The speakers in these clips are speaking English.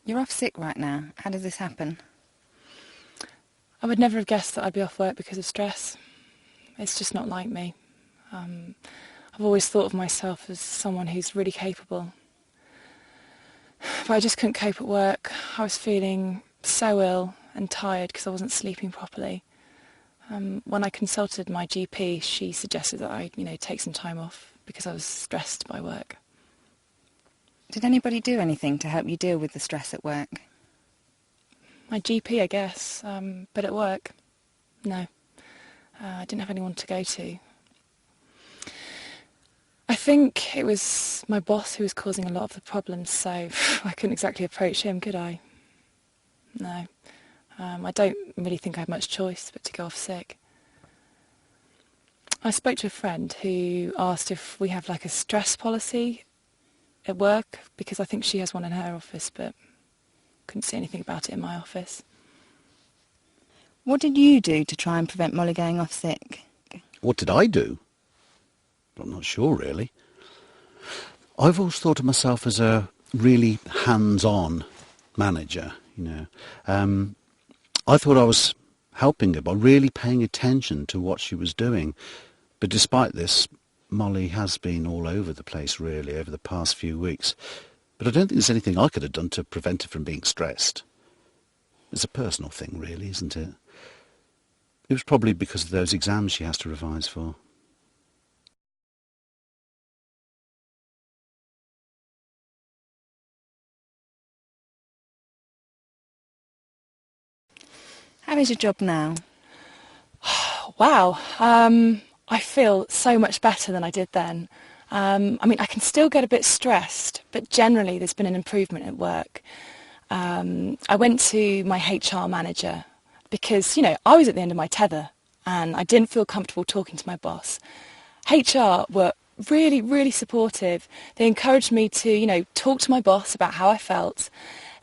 You're off sick right now. How did this happen? I would never have guessed that I'd be off work because of stress. It's just not like me. I've always thought of myself as someone who's really capable. But I just couldn't cope at work. I was feeling so ill and tired because I wasn't sleeping properly. When I consulted my GP, she suggested that I, take some time off because I was stressed by work. Did anybody do anything to help you deal with the stress at work? My GP, I guess, but at work, no. I didn't have anyone to go to. I think it was my boss who was causing a lot of the problems, so I couldn't exactly approach him, could I? No. I don't really think I had much choice but to go off sick. I spoke to a friend who asked if we have like a stress policy at work, because I think she has one in her office, but couldn't see anything about it in my office. What did you do to try and prevent Molly going off sick? What did I do? I'm not sure, really. I've always thought of myself as a really hands-on manager, I thought I was helping her by really paying attention to what she was doing. But despite this, Molly has been all over the place, really, over the past few weeks. But I don't think there's anything I could have done to prevent her from being stressed. It's a personal thing, really, isn't it? It was probably because of those exams she has to revise for. How is your job now? Wow, I feel so much better than I did then. I can still get a bit stressed, but generally there's been an improvement at work. I went to my HR manager because, I was at the end of my tether and I didn't feel comfortable talking to my boss. HR were really, really supportive. They encouraged me to, talk to my boss about how I felt.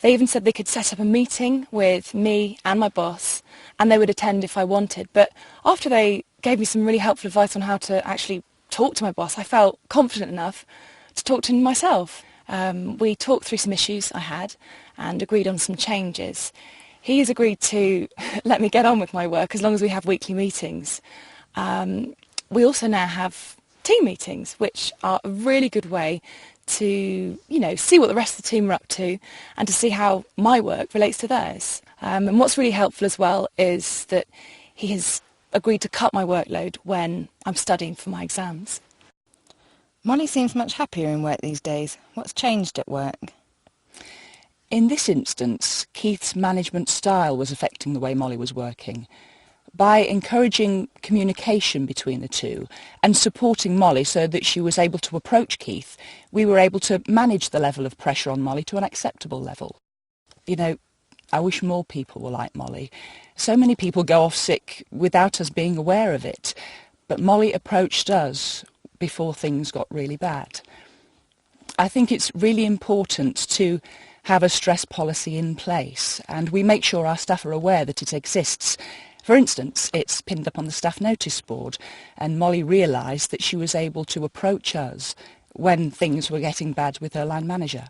They even said they could set up a meeting with me and my boss, and they would attend if I wanted. But after they gave me some really helpful advice on how to actually talk to my boss, I felt confident enough to talk to him myself. We talked through some issues I had and agreed on some changes. He has agreed to let me get on with my work as long as we have weekly meetings. We also now have team meetings, which are a really good way to, see what the rest of the team are up to and to see how my work relates to theirs. And what's really helpful as well is that he has agreed to cut my workload when I'm studying for my exams. Molly seems much happier in work these days. What's changed at work? In this instance, Keith's management style was affecting the way Molly was working. By encouraging communication between the two and supporting Molly so that she was able to approach Keith, we were able to manage the level of pressure on Molly to an acceptable level. I wish more people were like Molly. So many people go off sick without us being aware of it, but Molly approached us before things got really bad. I think it's really important to have a stress policy in place, and we make sure our staff are aware that it exists. For instance, it's pinned up on the staff notice board, and Molly realised that she was able to approach us when things were getting bad with her line manager.